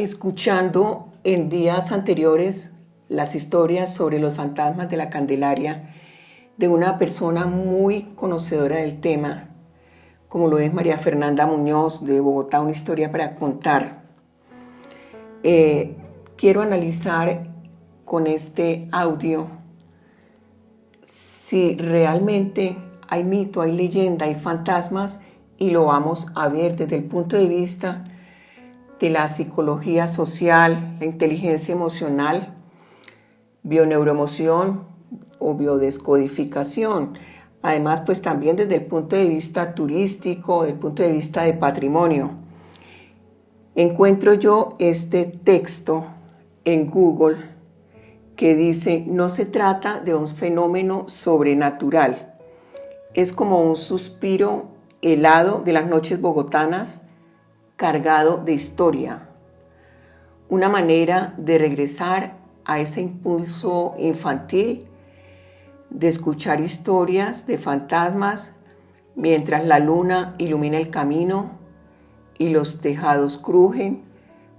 Escuchando en días anteriores las historias sobre los fantasmas de la Candelaria de una persona muy conocedora del tema, como lo es María Fernanda Muñoz de Bogotá, una historia para contar. Quiero analizar con este audio si realmente hay mito, hay leyenda, hay fantasmas, y lo vamos a ver desde el punto de vista de la psicología social, la inteligencia emocional, bioneuroemoción o biodescodificación. Además, pues también desde el punto de vista turístico, desde el punto de vista de patrimonio. Encuentro yo este texto en Google que dice: no se trata de un fenómeno sobrenatural, es como un suspiro helado de las noches bogotanas cargado de historia, una manera de regresar a ese impulso infantil de escuchar historias de fantasmas mientras la luna ilumina el camino y los tejados crujen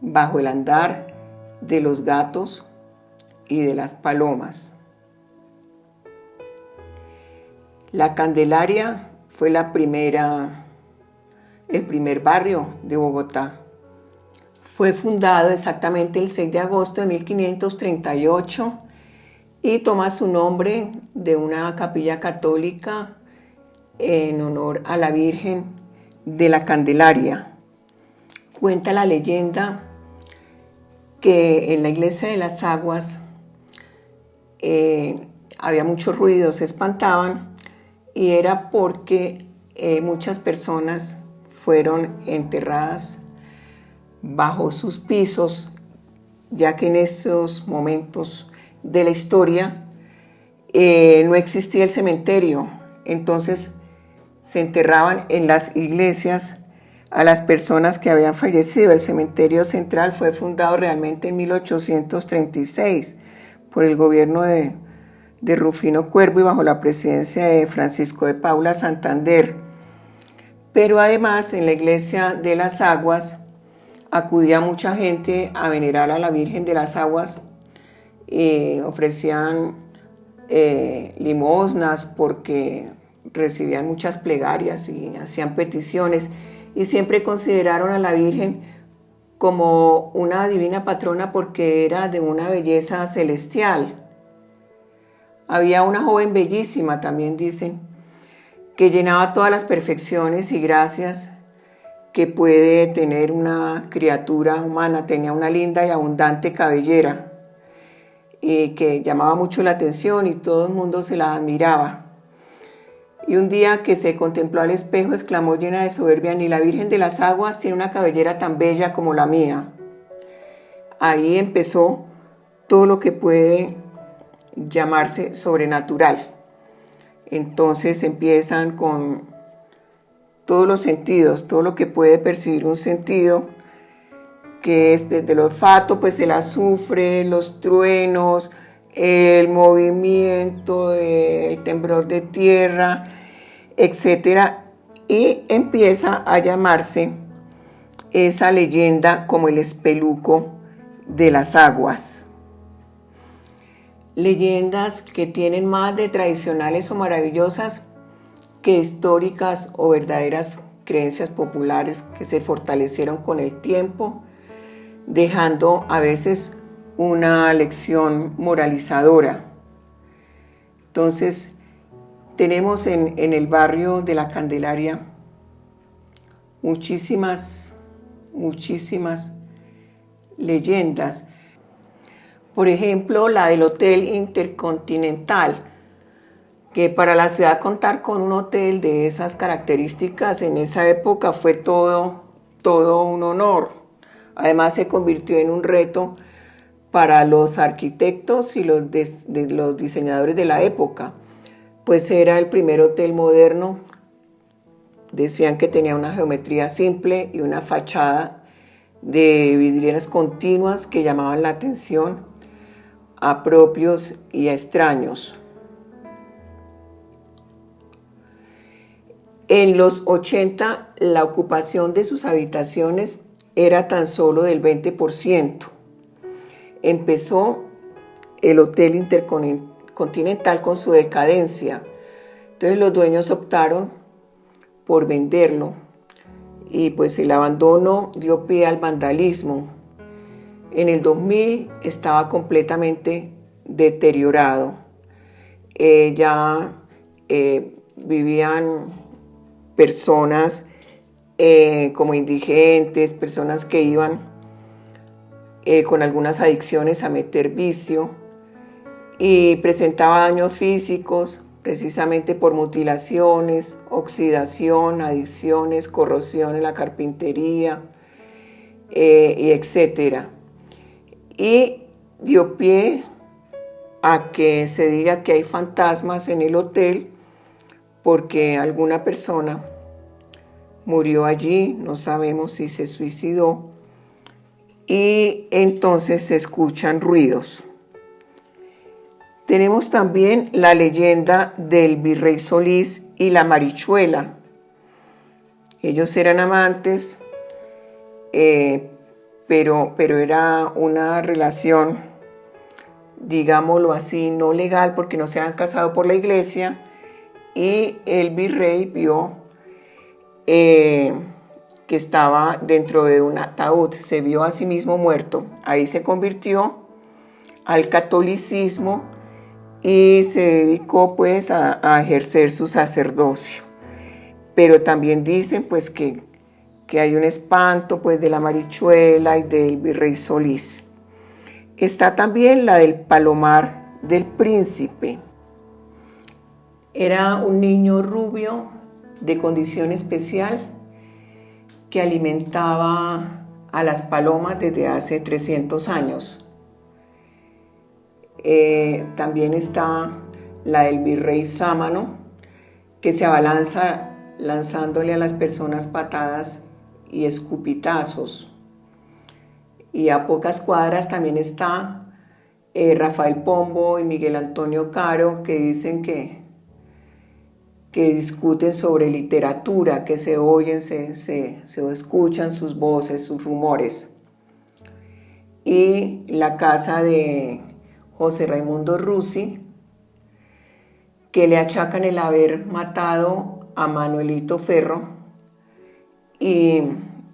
bajo el andar de los gatos y de las palomas. La Candelaria fue el primer barrio de Bogotá. Fue fundado exactamente el 6 de agosto de 1538 y toma su nombre de una capilla católica en honor a la Virgen de la Candelaria. Cuenta la leyenda que en la iglesia de las Aguas había mucho ruido, se espantaban, y era porque muchas personas fueron enterradas bajo sus pisos, ya que en esos momentos de la historia no existía el cementerio. Entonces se enterraban en las iglesias a las personas que habían fallecido. El cementerio central fue fundado realmente en 1836 por el gobierno de Rufino Cuervo y bajo la presidencia de Francisco de Paula Santander. Pero además en la iglesia de las Aguas acudía mucha gente a venerar a la Virgen de las Aguas y ofrecían limosnas porque recibían muchas plegarias y hacían peticiones, y siempre consideraron a la Virgen como una divina patrona porque era de una belleza celestial. Había una joven bellísima, también dicen, que llenaba todas las perfecciones y gracias que puede tener una criatura humana. Tenía una linda y abundante cabellera y que llamaba mucho la atención y todo el mundo se la admiraba. Y un día que se contempló al espejo, exclamó llena de soberbia: ni la Virgen de las Aguas tiene una cabellera tan bella como la mía. Ahí empezó todo lo que puede llamarse sobrenatural. Entonces empiezan con todos los sentidos, todo lo que puede percibir un sentido, que es desde el olfato, pues el azufre, los truenos, el movimiento, el temblor de tierra, etc. Y empieza a llamarse esa leyenda como el espeluco de las aguas. Leyendas que tienen más de tradicionales o maravillosas que históricas o verdaderas creencias populares que se fortalecieron con el tiempo, dejando a veces una lección moralizadora. Entonces, tenemos en el barrio de la Candelaria muchísimas leyendas. Por ejemplo, la del Hotel Intercontinental, que para la ciudad contar con un hotel de esas características en esa época fue todo un honor. Además se convirtió en un reto para los arquitectos y los diseñadores de la época, pues era el primer hotel moderno. Decían que tenía una geometría simple y una fachada de vidrieras continuas que llamaban la atención a propios y a extraños. En los 80, la ocupación de sus habitaciones era tan solo del 20%. Empezó el Hotel Intercontinental con su decadencia. Entonces los dueños optaron por venderlo y pues el abandono dio pie al vandalismo. En el 2000 estaba completamente deteriorado. Ya vivían personas como indigentes, personas que iban con algunas adicciones a meter vicio, y presentaba daños físicos precisamente por mutilaciones, oxidación, adicciones, corrosión en la carpintería, y etcétera. Y dio pie a que se diga que hay fantasmas en el hotel porque alguna persona murió allí, no sabemos si se suicidó, y entonces se escuchan ruidos. Tenemos también la leyenda del Virrey Solís y la Marichuela. Ellos eran amantes, pero era una relación, digámoslo así, no legal porque no se han casado por la iglesia, y el virrey vio que estaba dentro de un ataúd, se vio a sí mismo muerto. Ahí se convirtió al catolicismo y se dedicó pues a ejercer su sacerdocio. Pero también dicen pues que hay un espanto pues de la Marichuela y del Virrey Solís. Está también la del Palomar del Príncipe. Era un niño rubio de condición especial que alimentaba a las palomas desde hace 300 años. También está la del Virrey Sámano, que se abalanza lanzándole a las personas patadas y escupitazos. Y a pocas cuadras también está Rafael Pombo y Miguel Antonio Caro, que dicen que discuten sobre literatura, que se oyen, se escuchan sus voces, sus rumores. Y la casa de José Raimundo Rusi, que le achacan el haber matado a Manuelito Ferro, y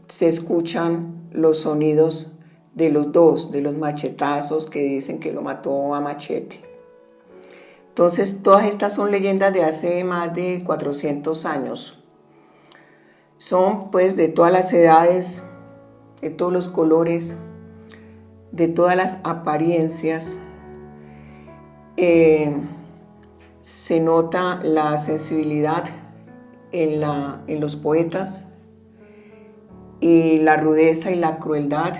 se escuchan los sonidos de los dos, de los machetazos que dicen que lo mató a machete. Entonces, todas estas son leyendas de hace más de 400 años. Son pues de todas las edades, de todos los colores, de todas las apariencias. Se nota la sensibilidad en los poetas y la rudeza y la crueldad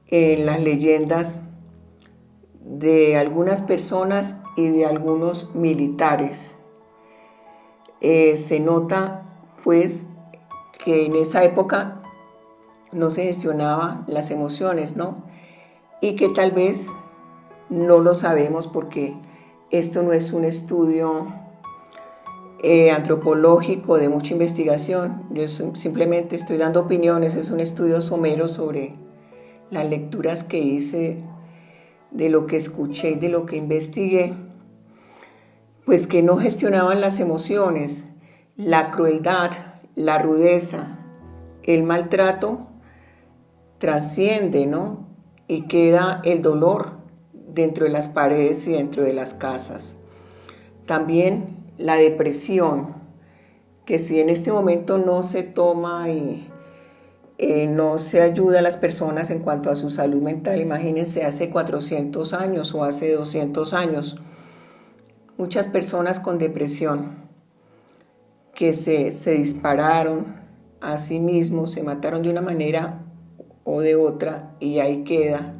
en las leyendas de algunas personas y de algunos militares. Se nota pues que en esa época no se gestionaban las emociones, ¿no? Y que tal vez no lo sabemos porque esto no es un estudio antropológico de mucha investigación. Yo simplemente estoy dando opiniones, es un estudio somero sobre las lecturas que hice, de lo que escuché y de lo que investigué, pues que no gestionaban las emociones, la crueldad, la rudeza, el maltrato trasciende, ¿no? Y queda el dolor dentro de las paredes y dentro de las casas. También la depresión, que si en este momento no se toma y no se ayuda a las personas en cuanto a su salud mental, imagínense hace 400 años o hace 200 años, muchas personas con depresión que se dispararon a sí mismos, se mataron de una manera o de otra, y ahí queda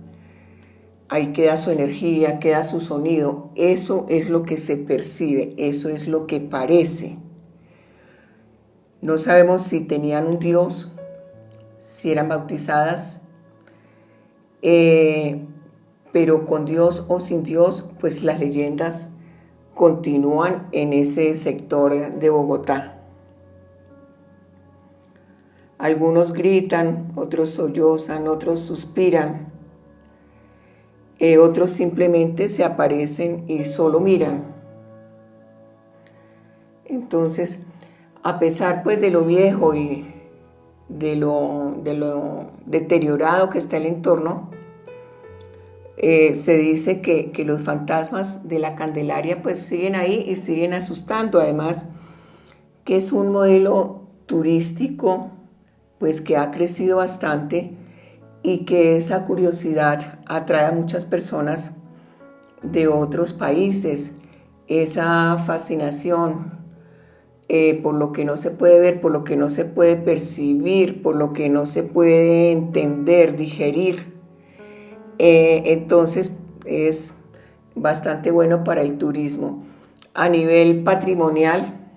su energía, queda su sonido. Eso es lo que se percibe, eso es lo que parece. No sabemos si tenían un Dios, si eran bautizadas, pero con Dios o sin Dios, pues las leyendas continúan en ese sector de Bogotá. Algunos gritan, otros sollozan, otros suspiran, otros simplemente se aparecen y solo miran. Entonces, a pesar pues de lo viejo y de lo deteriorado que está el entorno, se dice que los fantasmas de la Candelaria pues siguen ahí y siguen asustando. Además, que es un modelo turístico pues que ha crecido bastante y que esa curiosidad atrae a muchas personas de otros países. Esa fascinación por lo que no se puede ver, por lo que no se puede percibir, por lo que no se puede entender, digerir. Entonces es bastante bueno para el turismo. A nivel patrimonial,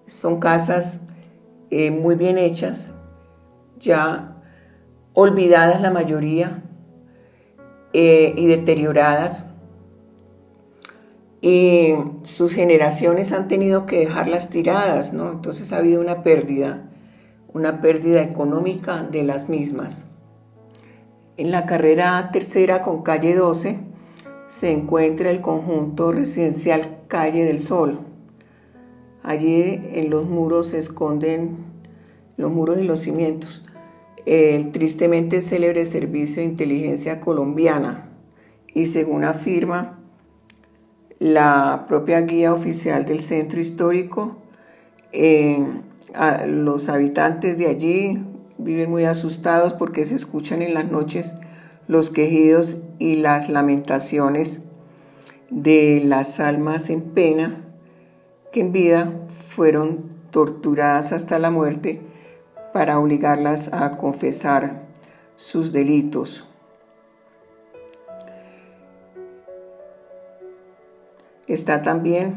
son casas muy bien hechas, ya olvidadas la mayoría y deterioradas. Y sus generaciones han tenido que dejarlas tiradas, ¿no? Entonces ha habido una pérdida económica de las mismas. En la carrera tercera con calle 12 se encuentra el conjunto residencial Calle del Sol. Allí en los muros se esconden los muros y los cimientos. El tristemente célebre Servicio de Inteligencia Colombiana, y según afirma la propia guía oficial del centro histórico, los habitantes de allí viven muy asustados porque se escuchan en las noches los quejidos y las lamentaciones de las almas en pena que en vida fueron torturadas hasta la muerte para obligarlas a confesar sus delitos. Está también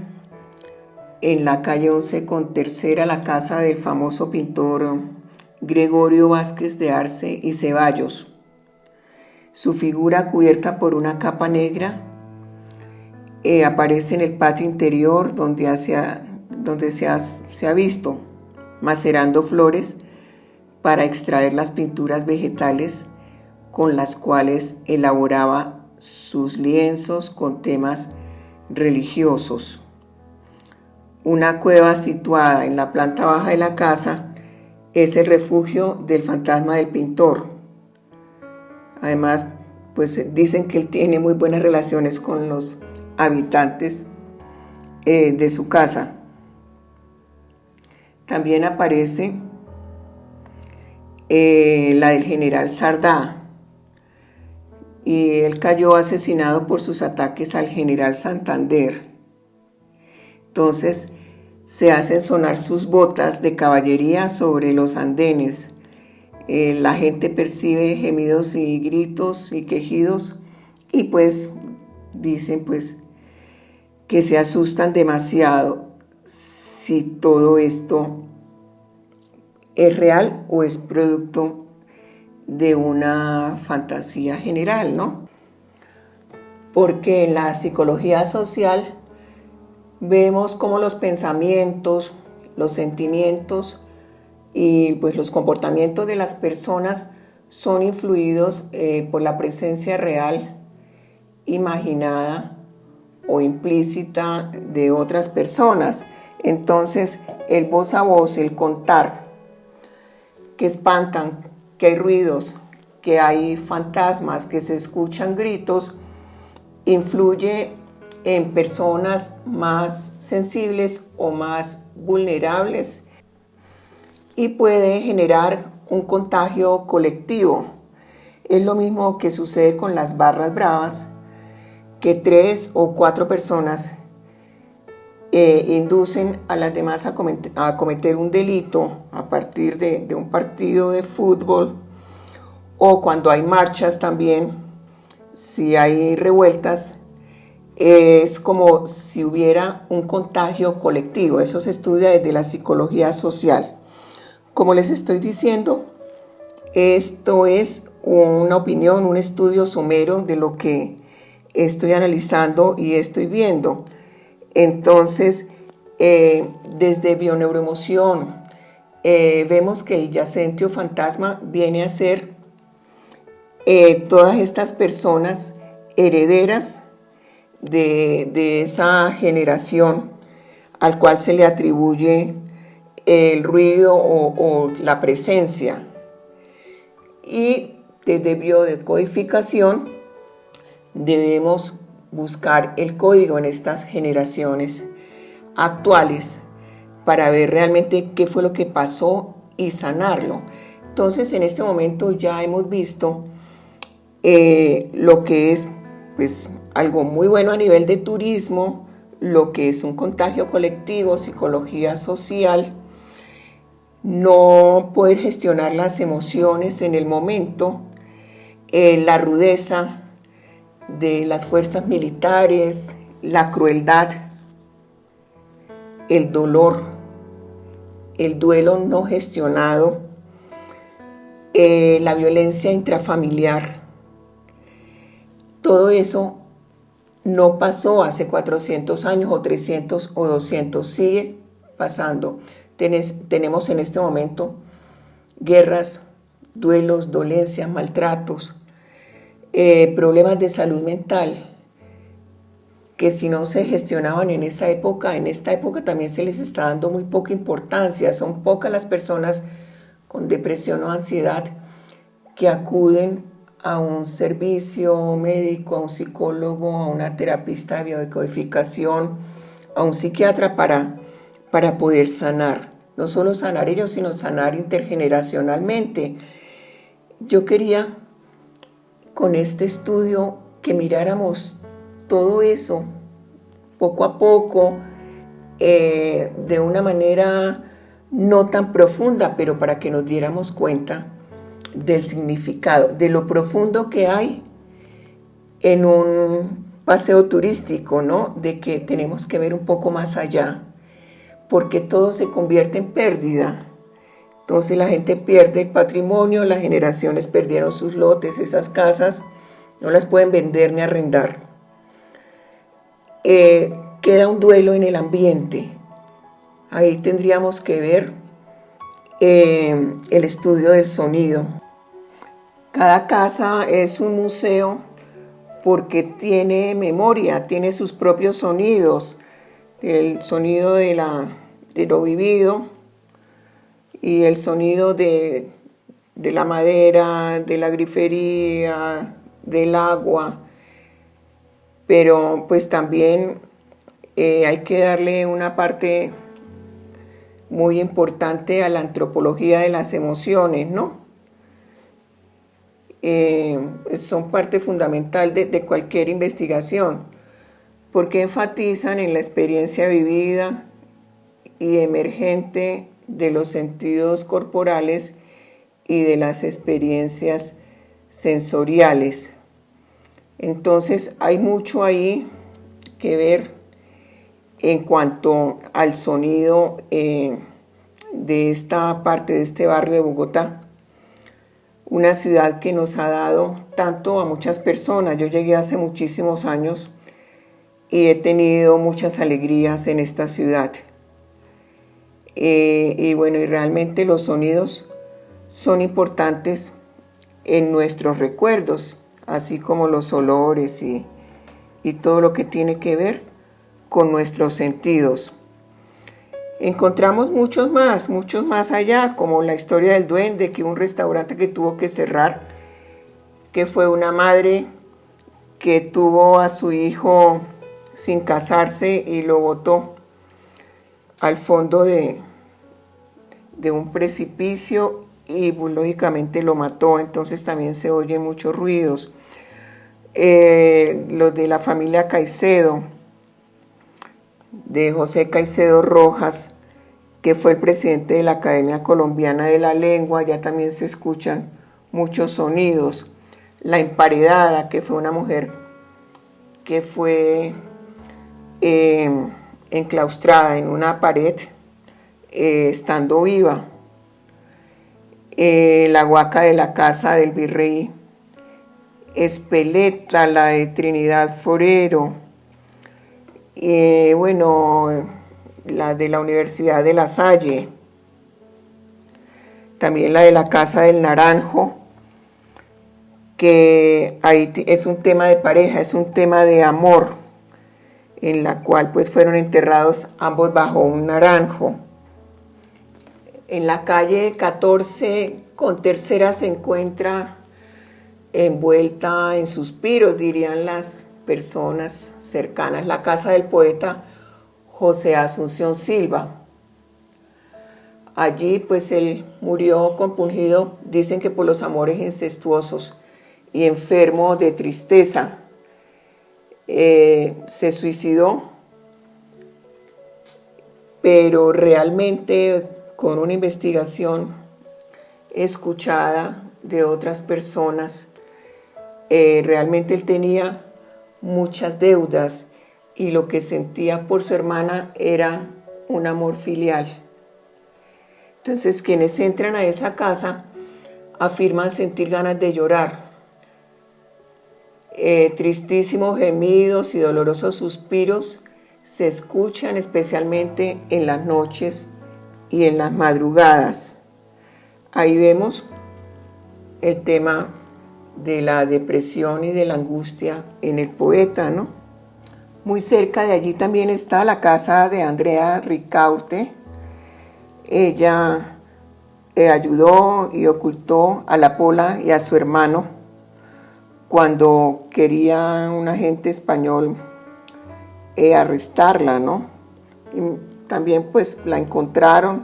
en la calle 11 con tercera la casa del famoso pintor Gregorio Vázquez de Arce y Ceballos. Su figura, cubierta por una capa negra, aparece en el patio interior donde se ha visto macerando flores para extraer las pinturas vegetales con las cuales elaboraba sus lienzos con temas religiosos. Una cueva situada en la planta baja de la casa es el refugio del fantasma del pintor. Además, pues dicen que él tiene muy buenas relaciones con los habitantes de su casa. También aparece la del general Sardá, y él cayó asesinado por sus ataques al general Santander. Entonces se hacen sonar sus botas de caballería sobre los andenes. La gente percibe gemidos y gritos y quejidos, y pues dicen pues que se asustan demasiado si todo esto es real o es producto de una fantasía general, ¿no? Porque en la psicología social vemos cómo los pensamientos, los sentimientos y pues los comportamientos de las personas son influidos por la presencia real, imaginada o implícita de otras personas. Entonces, el voz a voz, el contar que espantan, que hay ruidos, que hay fantasmas, que se escuchan gritos, influye en personas más sensibles o más vulnerables y puede generar un contagio colectivo. Es lo mismo que sucede con las barras bravas, que 3 o 4 personas inducen a las demás a cometer un delito a partir de un partido de fútbol, o cuando hay marchas también, si hay revueltas, es como si hubiera un contagio colectivo. Eso se estudia desde la psicología social. Como les estoy diciendo, esto es una opinión, un estudio somero de lo que estoy analizando y estoy viendo. Entonces, desde bioneuroemoción vemos que el yacente o fantasma viene a ser todas estas personas herederas de esa generación al cual se le atribuye el ruido o la presencia. Y desde biodecodificación debemos buscar el código en estas generaciones actuales para ver realmente qué fue lo que pasó y sanarlo. Entonces, en este momento ya hemos visto lo que es pues, algo muy bueno a nivel de turismo, lo que es un contagio colectivo, psicología social, no poder gestionar las emociones en el momento, la rudeza de las fuerzas militares, la crueldad, el dolor, el duelo no gestionado, la violencia intrafamiliar. Todo eso no pasó hace 400 años o 300 o 200, sigue pasando. Tenemos en este momento guerras, duelos, dolencias, maltratos, problemas de salud mental que si no se gestionaban en esta época también se les está dando muy poca importancia. Son pocas las personas con depresión o ansiedad que acuden a un servicio médico, a un psicólogo, a una terapista de biodecodificación, a un psiquiatra para poder sanar. No solo sanar ellos, sino sanar intergeneracionalmente. Yo quería con este estudio que miráramos todo eso poco a poco, de una manera no tan profunda, pero para que nos diéramos cuenta del significado, de lo profundo que hay en un paseo turístico, ¿no? De que tenemos que ver un poco más allá, porque todo se convierte en pérdida. Entonces la gente pierde el patrimonio, las generaciones perdieron sus lotes, esas casas, no las pueden vender ni arrendar. Queda un duelo en el ambiente. Ahí tendríamos que ver el estudio del sonido. Cada casa es un museo porque tiene memoria, tiene sus propios sonidos, el sonido de lo vivido y el sonido de la madera, de la grifería, del agua, pero pues también hay que darle una parte muy importante a la antropología de las emociones, ¿no? Son parte fundamental de cualquier investigación, porque enfatizan en la experiencia vivida y emergente de los sentidos corporales y de las experiencias sensoriales. Entonces hay mucho ahí que ver en cuanto al sonido de esta parte de este barrio de Bogotá. Una ciudad que nos ha dado tanto a muchas personas. Yo llegué hace muchísimos años y he tenido muchas alegrías en esta ciudad. Y bueno, y realmente los sonidos son importantes en nuestros recuerdos, así como los olores y todo lo que tiene que ver con nuestros sentidos. Encontramos muchos más allá, como la historia del duende, que un restaurante que tuvo que cerrar, que fue una madre que tuvo a su hijo sin casarse y lo botó al fondo de un precipicio y lógicamente lo mató. Entonces también se oyen muchos ruidos. Los de la familia Caicedo, de José Caicedo Rojas, que fue el presidente de la Academia Colombiana de la Lengua, ya también se escuchan muchos sonidos. La emparedada, que fue una mujer que fue enclaustrada en una pared estando viva. La huaca de la casa del virrey Espeleta, la de Trinidad Forero, bueno, la de la Universidad de La Salle, también la de la Casa del Naranjo, que ahí es un tema de pareja, es un tema de amor, en la cual pues fueron enterrados ambos bajo un naranjo. En la calle 14 con Tercera se encuentra envuelta en suspiros, dirían las personas cercanas, la casa del poeta José Asunción Silva. Allí pues él murió compungido, dicen que por los amores incestuosos y enfermo de tristeza. Se suicidó, pero realmente con una investigación escuchada de otras personas, realmente él tenía muchas deudas y lo que sentía por su hermana era un amor filial. Entonces quienes entran a esa casa afirman sentir ganas de llorar. Tristísimos gemidos y dolorosos suspiros se escuchan especialmente en las noches y en las madrugadas. Ahí vemos el tema de la depresión y de la angustia en el poeta, ¿no? Muy cerca de allí también está la casa de Andrea Ricaurte. Ella ayudó y ocultó a la Pola y a su hermano cuando quería un agente español arrestarla, ¿no? Y también pues la encontraron,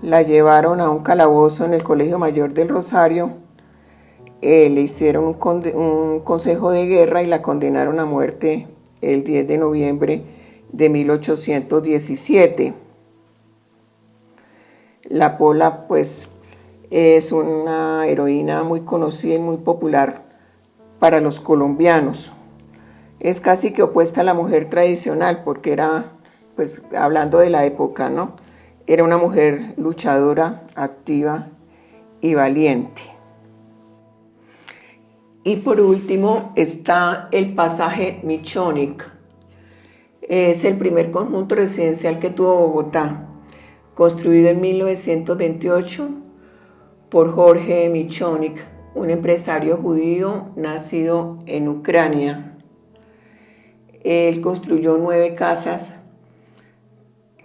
la llevaron a un calabozo en el Colegio Mayor del Rosario, le hicieron un consejo de guerra y la condenaron a muerte el 10 de noviembre de 1817. La Pola pues es una heroína muy conocida y muy popular para los colombianos. Es casi que opuesta a la mujer tradicional porque era, pues hablando de la época, ¿no? Era una mujer luchadora, activa y valiente. Y por último está el pasaje Michónik. Es el primer conjunto residencial que tuvo Bogotá, construido en 1928 por Jorge Michónik, un empresario judío nacido en Ucrania. Él construyó 9 casas,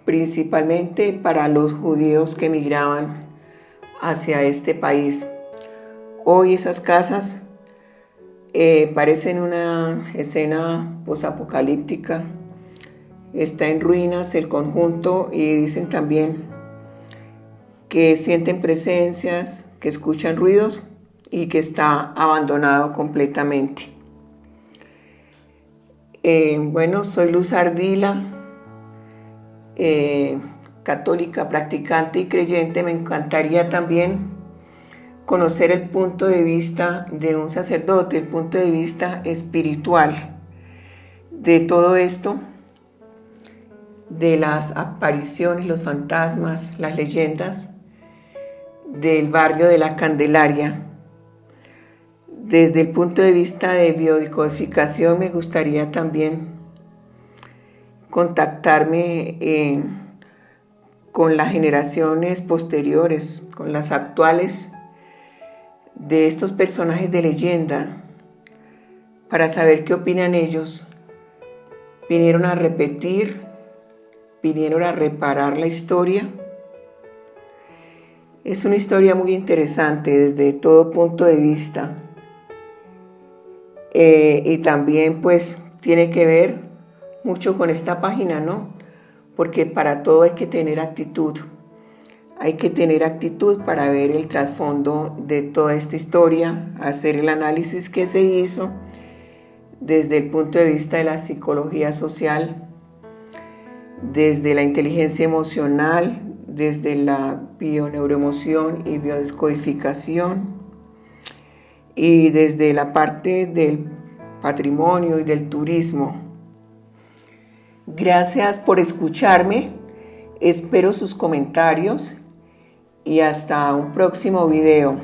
principalmente para los judíos que emigraban hacia este país. Hoy esas casas parecen una escena posapocalíptica. Está en ruinas el conjunto y dicen también que sienten presencias, que escuchan ruidos y que está abandonado completamente. Bueno, soy Luz Ardila, católica, practicante y creyente. Me encantaría también conocer el punto de vista de un sacerdote, el punto de vista espiritual de todo esto, de las apariciones, los fantasmas, las leyendas del barrio de la Candelaria. Desde el punto de vista de biodecodificación me gustaría también contactarme con las generaciones posteriores, con las actuales, de estos personajes de leyenda, para saber qué opinan ellos. ¿Vinieron a repetir? ¿Vinieron a reparar la historia? Es una historia muy interesante desde todo punto de vista. Y también pues tiene que ver mucho con esta página, ¿no? Porque para todo hay que tener actitud. Hay que tener actitud para ver el trasfondo de toda esta historia, hacer el análisis que se hizo desde el punto de vista de la psicología social, desde la inteligencia emocional, desde la bioneuroemoción y biodescodificación, y desde la parte del patrimonio y del turismo. Gracias por escucharme, espero sus comentarios y hasta un próximo video.